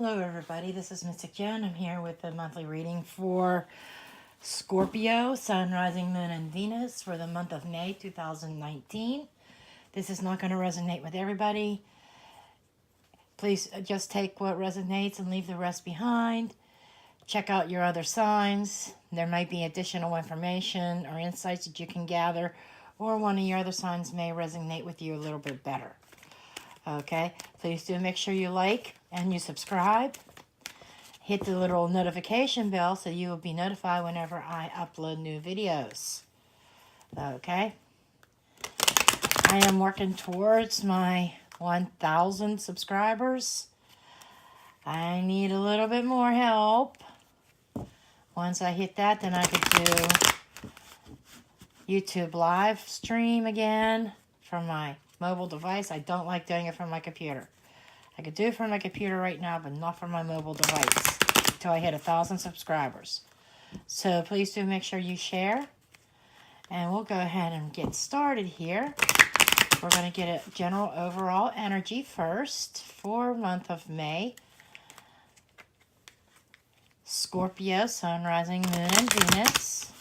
Hello everybody, this is Mystic Jen. I'm here with the monthly reading for Scorpio, Sun, Rising, Moon, and Venus for the month of May 2019. This is not going to resonate with everybody. Please just take what resonates and leave the rest behind. Check out your other signs. There might be additional information or insights that you can gather, or one of your other signs may resonate with you a little bit better. Okay, please do make sure you like and you subscribe. Hit the little notification bell so you will be notified whenever I upload new videos. Okay, I am working towards my 1,000 subscribers. I need a little bit more help. Once I hit that, then I could do YouTube live stream again from my mobile device. I don't like doing it from my computer. I could do it from my computer right now, but not from my mobile device until I hit 1,000 subscribers. So please do make sure you share. And we'll go ahead and get started here. We're going to get a general overall energy first for month of May. Scorpio, Sun, Rising, Moon, and Venus.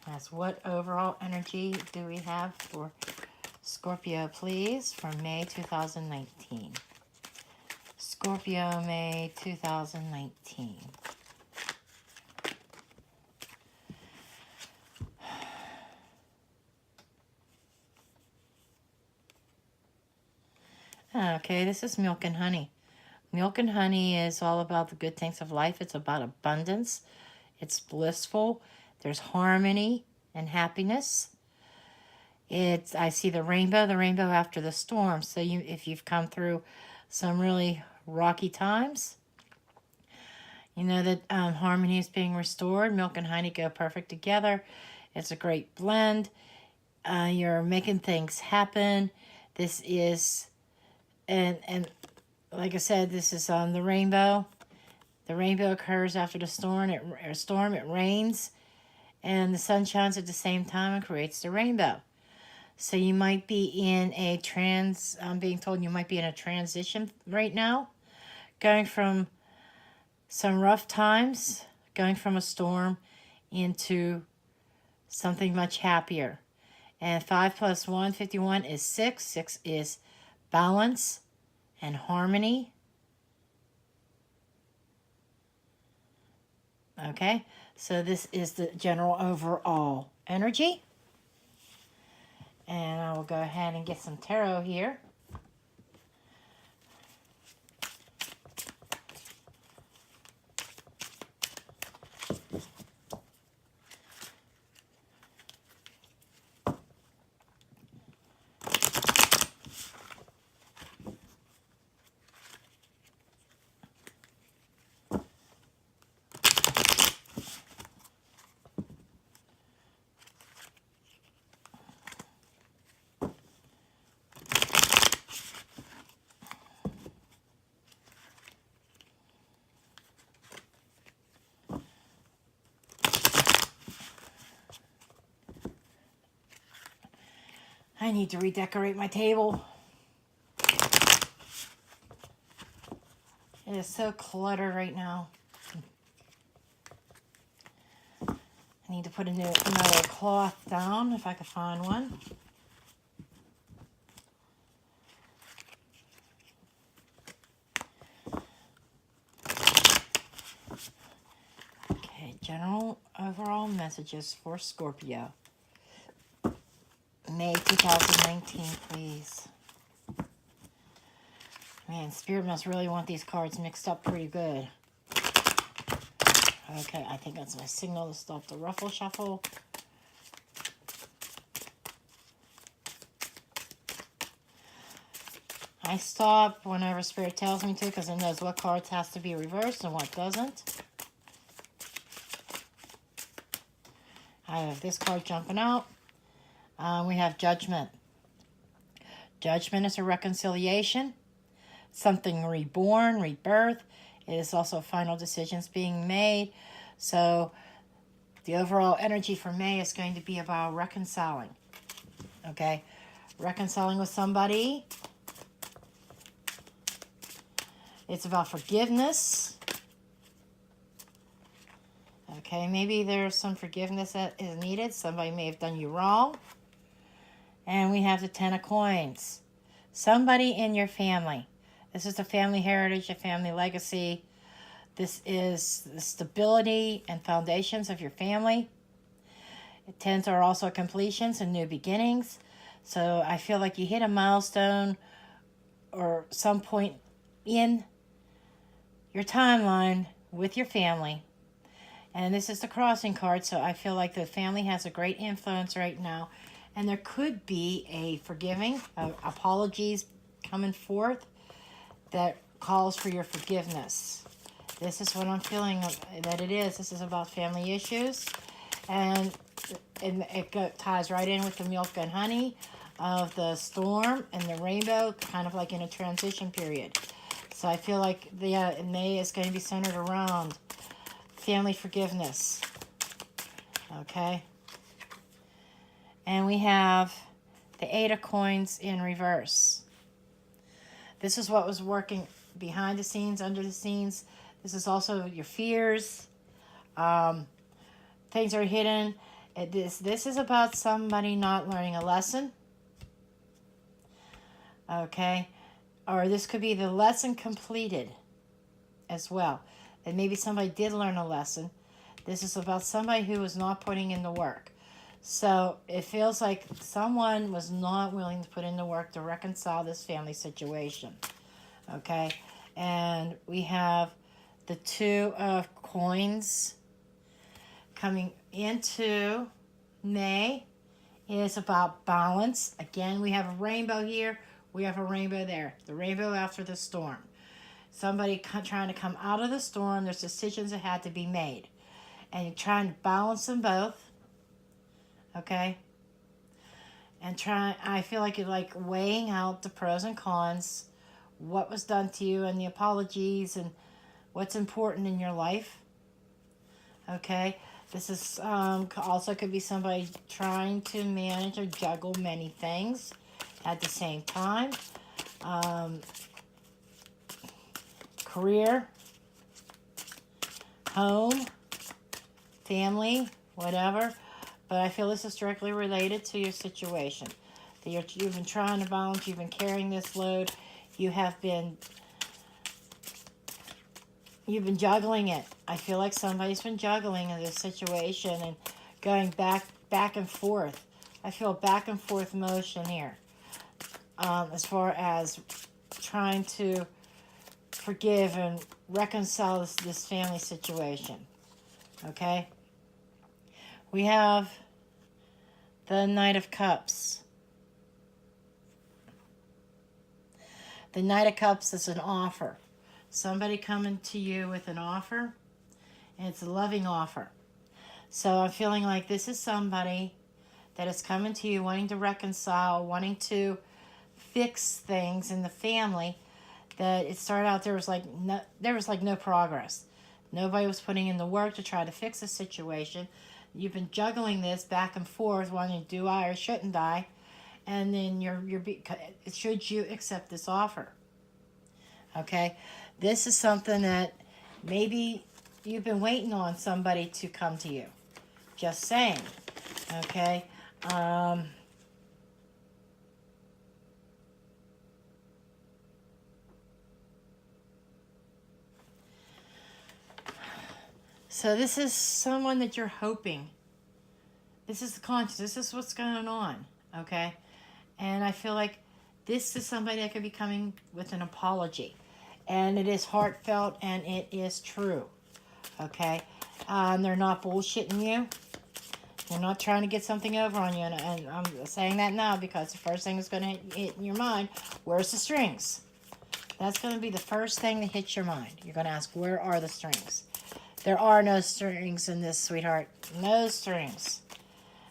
That's what overall energy do we have for Scorpio, please, for May 2019. Scorpio, May 2019. Okay, this is Milk and Honey. Milk and Honey is all about the good things of life. It's about abundance. It's blissful. There's harmony and happiness. I see the rainbow after the storm. So if you've come through some really rocky times, you know that harmony is being restored. Milk and honey go perfect together. It's a great blend. You're making things happen. This is, and like I said, this is the rainbow. The rainbow occurs after the storm. It rains, and the sun shines at the same time and creates the rainbow. So you might be in a I'm being told you might be in a transition right now, going from some rough times, going from a storm into something much happier. And 5 plus 1, 51 is 6. 6 is balance and harmony. Okay, so this is the general overall energy. And I will go ahead and get some tarot here. I need to redecorate my table. It is so cluttered right now. I need to put another cloth down if I could find one. Okay, general overall messages for Scorpio. May 2019, please. Man, Spirit must really want these cards mixed up pretty good. Okay, I think that's my signal to stop the ruffle shuffle. I stop whenever Spirit tells me to because it knows what cards has to be reversed and what doesn't. I have this card jumping out. We have Judgment. Judgment is a reconciliation, something reborn, rebirth. It is also final decisions being made. So The overall energy for May is going to be about reconciling. Okay? Reconciling with somebody. It's about forgiveness. Okay, maybe there's some forgiveness that is needed. Somebody may have done you wrong. And we have the Ten of Coins. Somebody in your family. This is the family heritage, a family legacy. This is the stability and foundations of your family. Tens are also completions and new beginnings. So I feel like you hit a milestone or some point in your timeline with your family. And this is the crossing card, so I feel like the family has a great influence right now. And there could be a forgiving, apologies coming forth that calls for your forgiveness. This is what I'm feeling that it is. This is about family issues. And it ties right in with the milk and honey of the storm and the rainbow, kind of like in a transition period. So I feel like May is going to be centered around family forgiveness. Okay? And we have the Eight of Coins in reverse. This is what was working behind the scenes, under the scenes. This is also your fears. Things are hidden. This is about somebody not learning a lesson. Okay? Or this could be the lesson completed as well. And maybe somebody did learn a lesson. This is about somebody who was not putting in the work. So it feels like someone was not willing to put in the work to reconcile this family situation. Okay? And we have the Two of Coins coming into May. It is about balance. Again, we have a rainbow here. We have a rainbow there. The rainbow after the storm. Somebody trying to come out of the storm. There's decisions that had to be made. And you're trying to balance them both. Okay? And I feel like you're like weighing out the pros and cons. What was done to you and the apologies and what's important in your life. Okay? This is also could be somebody trying to manage or juggle many things at the same time. Career, home, family, whatever. But I feel this is directly related to your situation. That you've been trying to balance, you've been carrying this load, you've been juggling it. I feel like somebody's been juggling in this situation and going back and forth. I feel back and forth motion here. As far as trying to forgive and reconcile this family situation. Okay? We have the Knight of Cups. The Knight of Cups is an offer. Somebody coming to you with an offer, and it's a loving offer. So I'm feeling like this is somebody that is coming to you wanting to reconcile, wanting to fix things in the family. That it started out there was like no progress. Nobody was putting in the work to try to fix the situation. You've been juggling this back and forth, wanting to do I or shouldn't I, and then should you accept this offer? Okay, this is something that maybe you've been waiting on somebody to come to you. Just saying. Okay. So this is someone that you're hoping. This is the conscious. This is what's going on. Okay? And I feel like this is somebody that could be coming with an apology. And it is heartfelt and it is true. Okay? They're not bullshitting you. They're not trying to get something over on you. And I'm saying that now because the first thing that's going to hit in your mind, where's the strings? That's going to be the first thing that hits your mind. You're going to ask, where are the strings? There are no strings in this, sweetheart. No strings.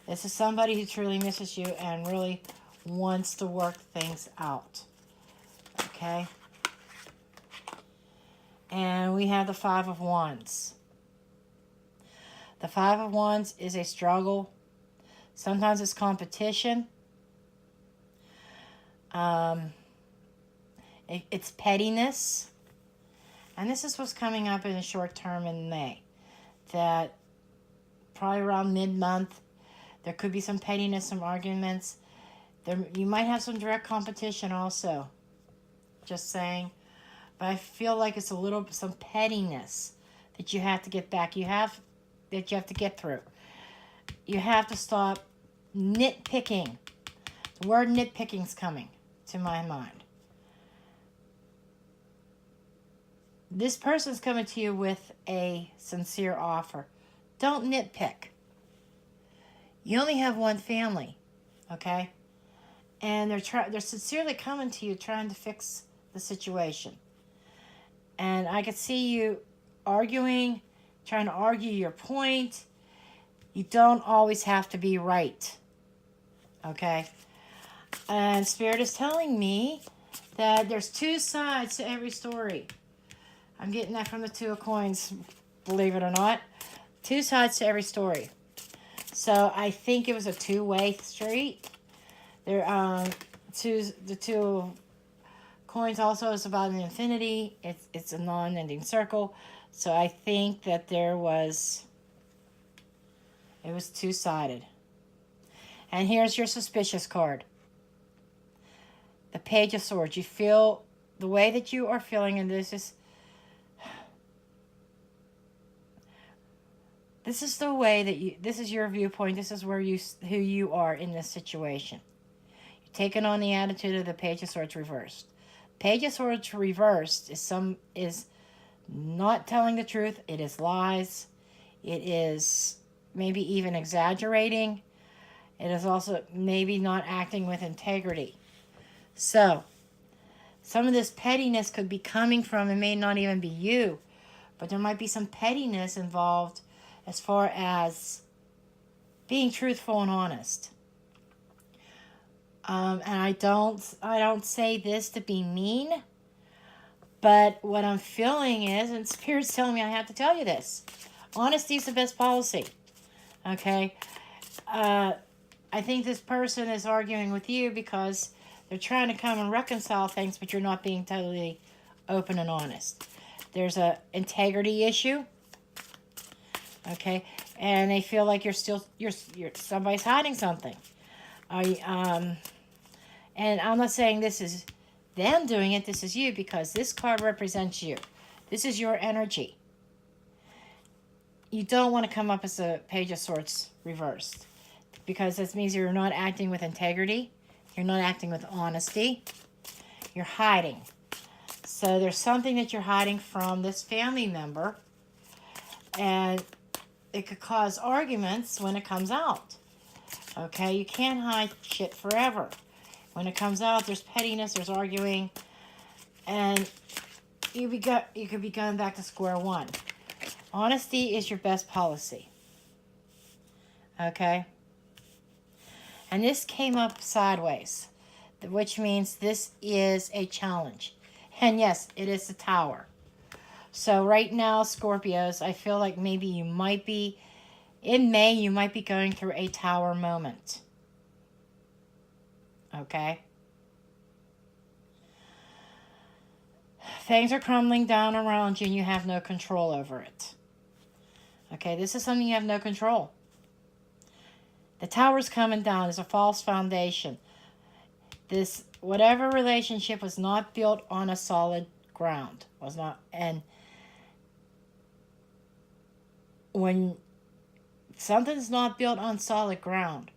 This is somebody who truly misses you and really wants to work things out. Okay? And we have the Five of Wands. The Five of Wands is a struggle. Sometimes it's competition. It's pettiness. And this is what's coming up in the short term in May. That probably around mid-month, there could be some pettiness, some arguments. You might have some direct competition also. Just saying. But I feel like it's some pettiness that you have to get back. You have to get through. You have to stop nitpicking. The word nitpicking's coming to my mind. This person's coming to you with a sincere offer. Don't nitpick. You only have one family, okay? And they're sincerely coming to you trying to fix the situation. And I could see you arguing, trying to argue your point. You don't always have to be right, okay? And Spirit is telling me that there's two sides to every story. I'm getting that from the Two of Coins, believe it or not. Two sides to every story. So I think it was a two-way street. The Two of Coins also is about an infinity. It's a non-ending circle. So I think that it was two-sided. And here's your suspicious card. The Page of Swords. You feel the way that you are feeling, and this is the way that this is your viewpoint. This is who you are in this situation. You're taking on the attitude of the Page of Swords reversed. Page of Swords reversed is not telling the truth. It is lies. It is maybe even exaggerating. It is also maybe not acting with integrity. So, some of this pettiness could be coming from, it may not even be you, but there might be some pettiness involved as far as being truthful and honest. And I don't say this to be mean, but what I'm feeling is, and Spirit's telling me I have to tell you this, honesty is the best policy. Okay? I think this person is arguing with you because they're trying to come and reconcile things, but you're not being totally open and honest. There's a integrity issue. Okay, and they feel like somebody's hiding something. And I'm not saying this is them doing it. This is you, because this card represents you. This is your energy. You don't want to come up as a Page of Swords reversed, because this means you're not acting with integrity. You're not acting with honesty. You're hiding. So there's something that you're hiding from this family member, and it could cause arguments when it comes out. Okay, you can't hide shit forever. When it comes out, there's pettiness, there's arguing, and you could be going back to square one. Honesty is your best policy. Okay? And this came up sideways, which means this is a challenge. And yes, it is the Tower. So right now, Scorpios, I feel like maybe in May, you might be going through a Tower moment. Okay? Things are crumbling down around you and you have no control over it. Okay, this is something you have no control. The Tower's coming down. There's a false foundation. Whatever relationship was not built on a solid ground. And when something's not built on solid ground,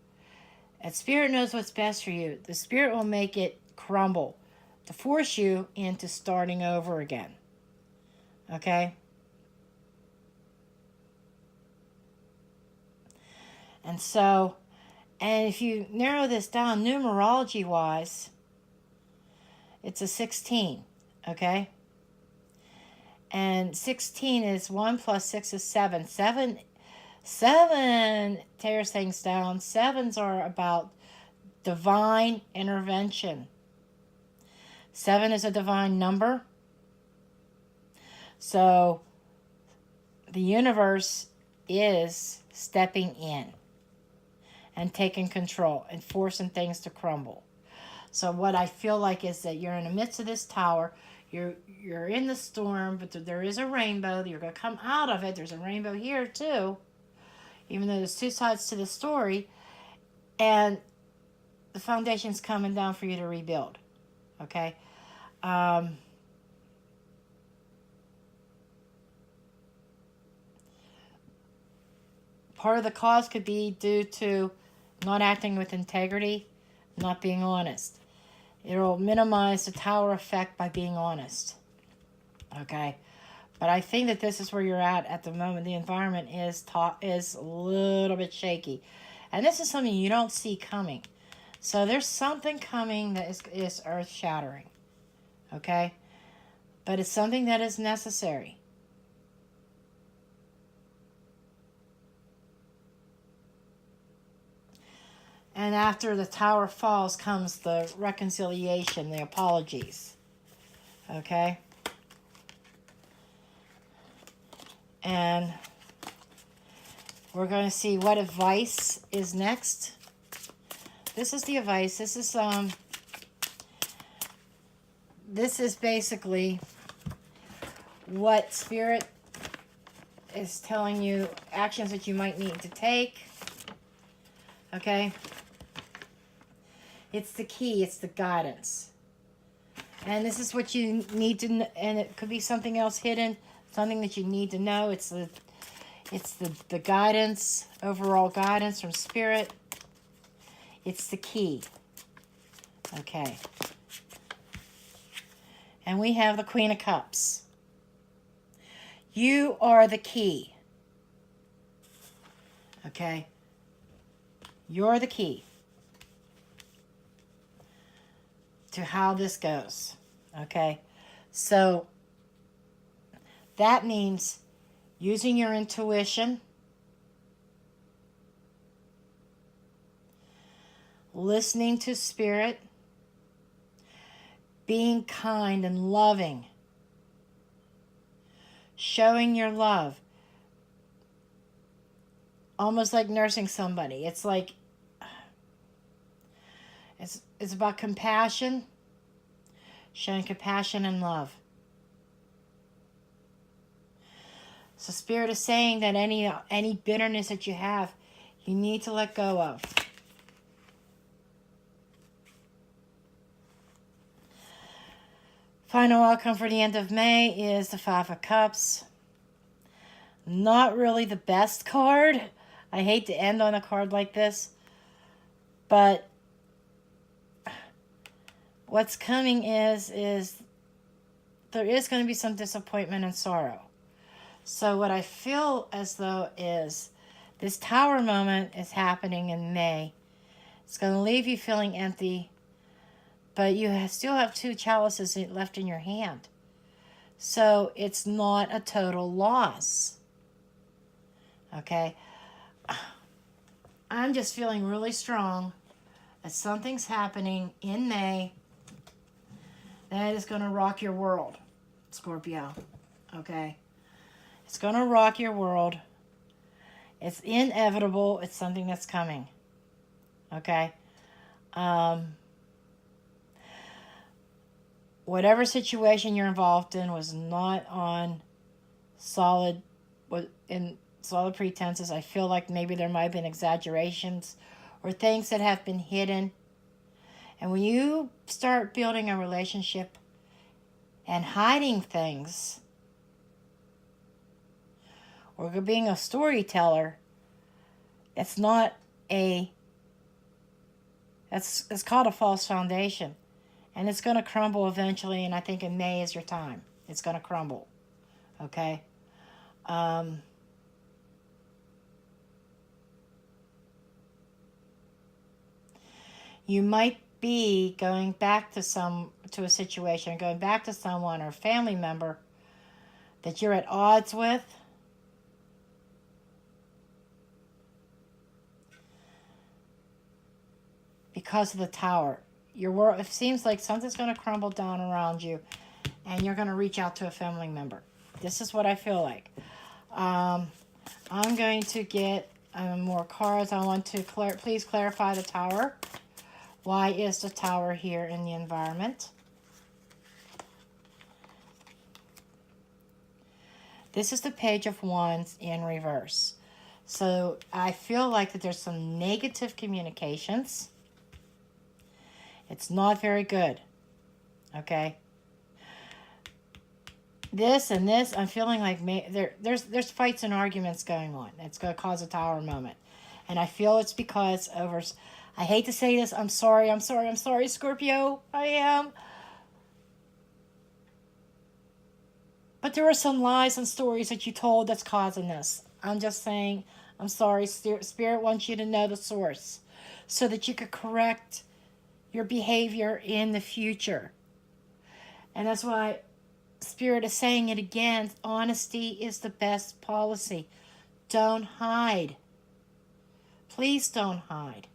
and Spirit knows what's best for you, the Spirit will make it crumble to force you into starting over again. Okay? And if you narrow this down numerology-wise, it's a 16, okay? And 16 is 1 plus 6 is 7. 7 tears things down. 7s are about divine intervention. 7 is a divine number. So the universe is stepping in and taking control and forcing things to crumble. So what I feel like is that you're in the midst of this tower. You're in the storm, but there is a rainbow. You're going to come out of it. There's a rainbow here too, even though there's two sides to the story. And the foundation's coming down for you to rebuild. Okay? Part of the cause could be due to not acting with integrity, not being honest. It'll minimize the tower effect by being honest. Okay? But I think that this is where you're at the moment. The environment is a little bit shaky. And this is something you don't see coming. So there's something coming that is earth-shattering. Okay? But it's something that is necessary. And after the tower falls comes the reconciliation, the apologies. Okay? And we're going to see what advice is next. This is the advice. This is basically what Spirit is telling you, actions that you might need to take. Okay? It's the key. It's the guidance. And this is what you need to know. And it could be something else hidden. Something that you need to know. It's the guidance. Overall guidance from Spirit. It's the key. Okay. And we have the Queen of Cups. You are the key. Okay? You're the key to how this goes. Okay? So, that means using your intuition, listening to Spirit, being kind and loving, showing your love, almost like nursing somebody. It's like, it's about compassion, showing compassion and love. So Spirit is saying that any bitterness that you have, you need to let go of. Final outcome for the end of May is the Five of Cups. Not really the best card. I hate to end on a card like this. But what's coming is there is going to be some disappointment and sorrow. So what I feel as though is this tower moment is happening in May. It's going to leave you feeling empty. But you still have two chalices left in your hand. So it's not a total loss. Okay? I'm just feeling really strong that something's happening in May that is going to rock your world, Scorpio. Okay? It's going to rock your world. It's inevitable. It's something that's coming. Okay? Whatever situation you're involved in was not on solid pretenses. I feel like maybe there might have been exaggerations or things that have been hidden. And when you start building a relationship and hiding things, or being a storyteller, it's called a false foundation. And it's going to crumble eventually, and I think in May is your time. It's going to crumble. Okay? You might be going back to a situation, going back to someone or family member that you're at odds with. Because of the tower. Your world, it seems like something's going to crumble down around you, and you're going to reach out to a family member. This is what I feel like. I'm going to get more cards. I want to please clarify the Tower. Why is the Tower here in the environment? This is the Page of Wands in reverse. So I feel like that there's some negative communications. It's not very good. Okay. This and this, I'm feeling like there's fights and arguments going on. It's going to cause a Tower moment. And I feel it's because I hate to say this, I'm sorry, Scorpio. I am. But there are some lies and stories that you told that's causing this. I'm just saying, I'm sorry. Spirit wants you to know the source so that you could correct your behavior in the future. And that's why Spirit is saying it again. Honesty is the best policy. Don't hide. Please don't hide.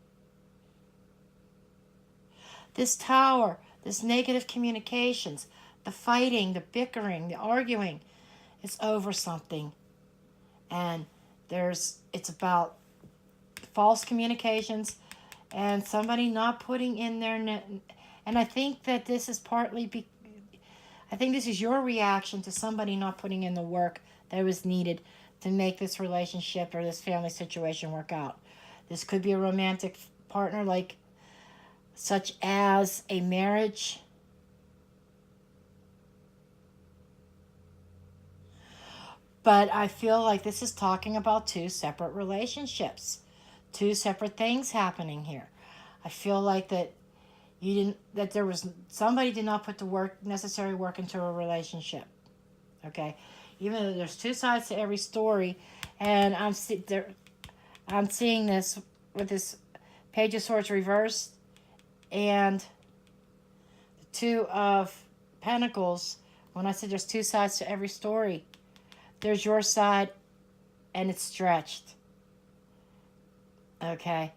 This Tower, this negative communications, the fighting, the bickering, the arguing, it's over something. And it's about false communications and somebody not putting in their and I think that this is partly I think this is your reaction to somebody not putting in the work that was needed to make this relationship or this family situation work out. This could be a romantic partner, like such as a marriage. But I feel like this is talking about two separate relationships, two separate things happening here. I feel like that somebody did not put the necessary work into a relationship. Okay, even though there's two sides to every story, and I'm seeing this with this Page of Swords reversed and the Two of Pentacles. When I said there's two sides to every story, there's your side, and it's stretched. Okay.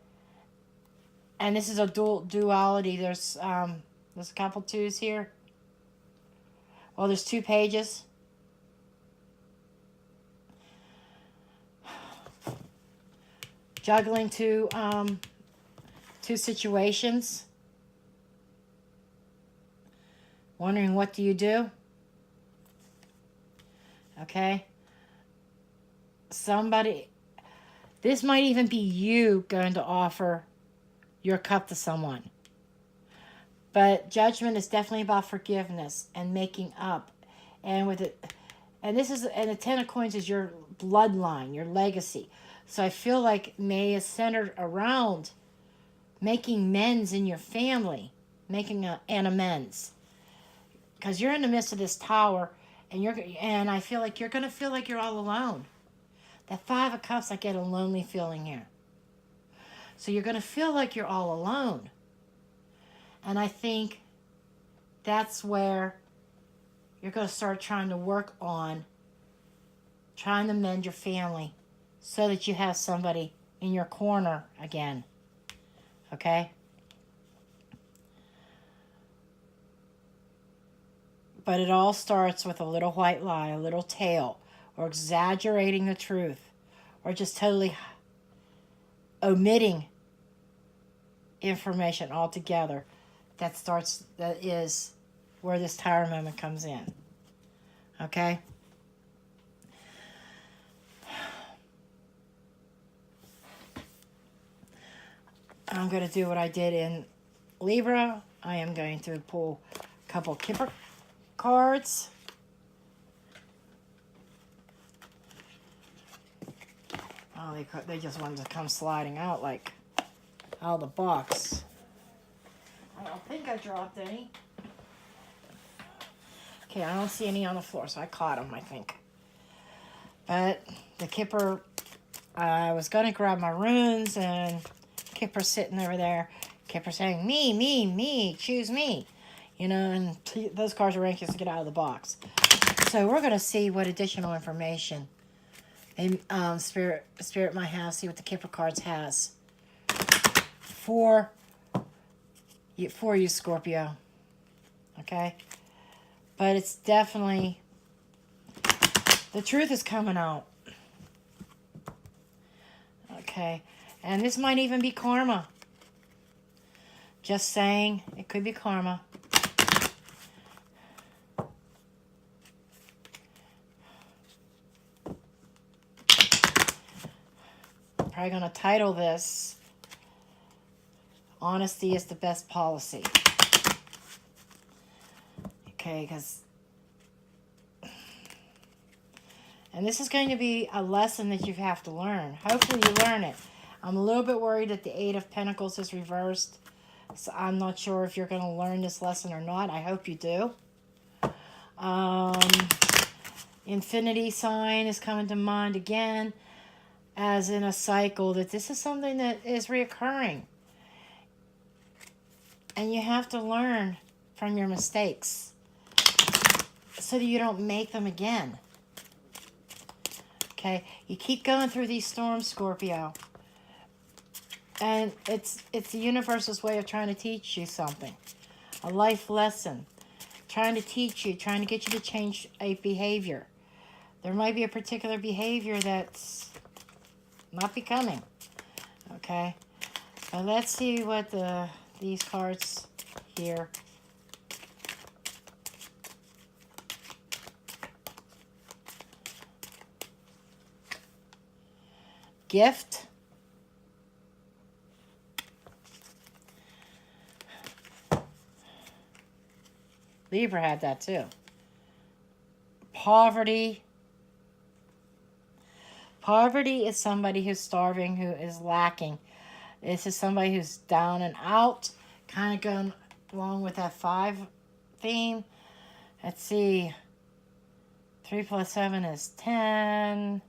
And this is a duality. There's a couple twos here. Well, there's two pages. Juggling two situations. Wondering what do you do? Okay. This might even be you going to offer your cup to someone. But Judgment is definitely about forgiveness and making up. And the Ten of Coins is your bloodline, your legacy. So I feel like May is centered around making amends in your family, making an amends. Because you're in the midst of this Tower, and I feel like you're going to feel like you're all alone. That Five of Cups, I get a lonely feeling here. So you're going to feel like you're all alone. And I think that's where you're going to start trying to work on trying to mend your family so that you have somebody in your corner again. Okay? But it all starts with a little white lie, a little tale, or exaggerating the truth, or just totally omitting information altogether. That is where this Tower moment comes in. Okay? I'm going to do what I did in Libra. I am going to pull a couple Kipper cards. Oh, they just wanted to come sliding out like out of the box. I don't think I dropped any. Okay, I don't see any on the floor, so I caught them, I think. But the Kipper, I was going to grab my runes, and Kipper's sitting over there. Kipper saying, me, choose me. You know, and those cards are anxious to get out of the box. So we're going to see what additional information Spirit might have, see what the Kipper cards has for you, Scorpio. Okay? But it's definitely, the truth is coming out. Okay. And this might even be karma. Just saying, it could be karma. I'm probably going to title this, Honesty is the Best Policy. Okay, because... And this is going to be a lesson that you have to learn. Hopefully you learn it. I'm a little bit worried that the Eight of Pentacles is reversed. So I'm not sure if you're going to learn this lesson or not. I hope you do. Infinity sign is coming to mind again, as in a cycle, that this is something that is reoccurring. And you have to learn from your mistakes so that you don't make them again. Okay, you keep going through these storms, Scorpio. And it's the universe's way of trying to teach you something. A life lesson. Trying to teach you, trying to get you to change a behavior. There might be a particular behavior that's not becoming. Okay, but let's see what these cards here. Gift. Libra had that too. Poverty. Poverty is somebody who's starving, who is lacking. This is somebody who's down and out. Kind of going along with that 5 theme. Let's see. 3 plus 7 is 10.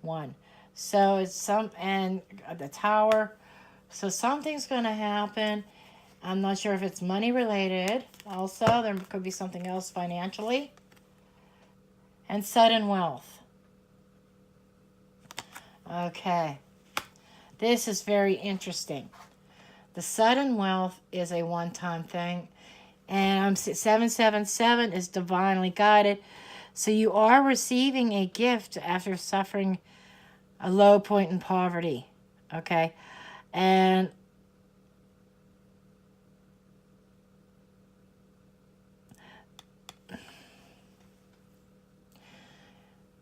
1. So it's and the Tower. So something's going to happen. I'm not sure if it's money related. Also, there could be something else financially. And sudden wealth. Okay. This is very interesting. The sudden wealth is a one-time thing. And 777 is divinely guided. So you are receiving a gift after suffering a low point in poverty. Okay. And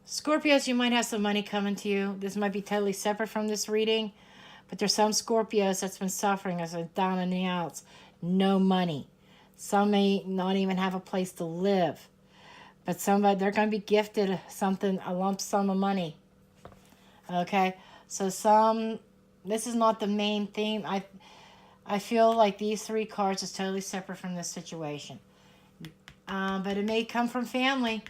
Scorpios, you might have some money coming to you. This might be totally separate from this reading. But there's some Scorpios that's been suffering as a down in the outs. No money. Some may not even have a place to live. But somebody, they're going to be gifted something, a lump sum of money. Okay, so this is not the main theme. I feel like these 3 cards is totally separate from this situation. But it may come from family.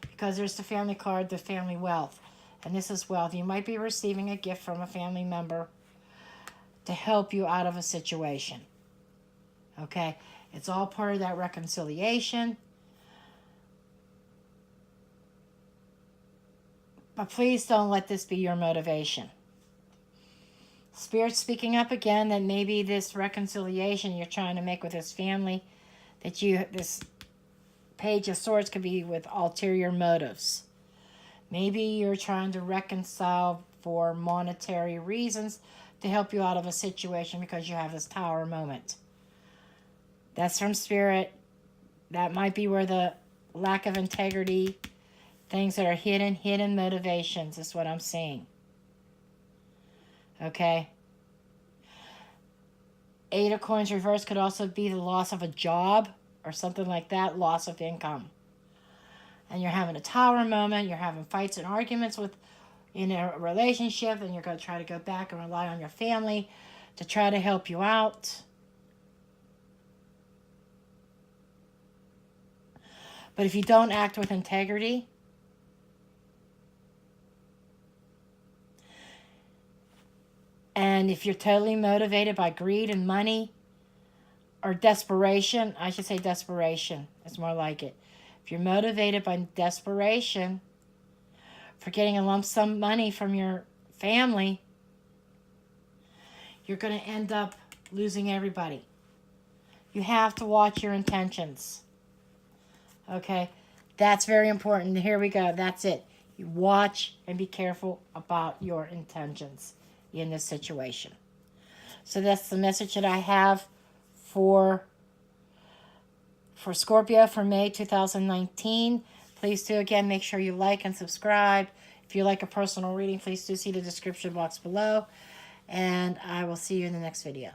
Because there's the family card, the family wealth. And this is wealth. You might be receiving a gift from a family member to help you out of a situation. Okay, it's all part of that reconciliation. But please don't let this be your motivation. Spirit's speaking up again that maybe this reconciliation you're trying to make with this family, that this Page of Swords could be with ulterior motives. Maybe you're trying to reconcile for monetary reasons to help you out of a situation because you have this Tower moment. That's from Spirit. That might be where the lack of integrity, things that are hidden motivations is what I'm seeing. Okay. 8 of Coins reverse could also be the loss of a job or something like that, loss of income. And you're having a Tower moment, you're having fights and arguments in a relationship, and you're going to try to go back and rely on your family to try to help you out. But if you don't act with integrity, and if you're totally motivated by greed and money, or desperation, I should say desperation, it's more like it. If you're motivated by desperation for getting a lump sum money from your family, you're going to end up losing everybody. You have to watch your intentions. Okay, that's very important. Here we go. That's it. You watch and be careful about your intentions in this situation. So that's the message that I have for Scorpio for May 2019. Please do, again, make sure you like and subscribe. If you like a personal reading, please do see the description box below. And I will see you in the next video.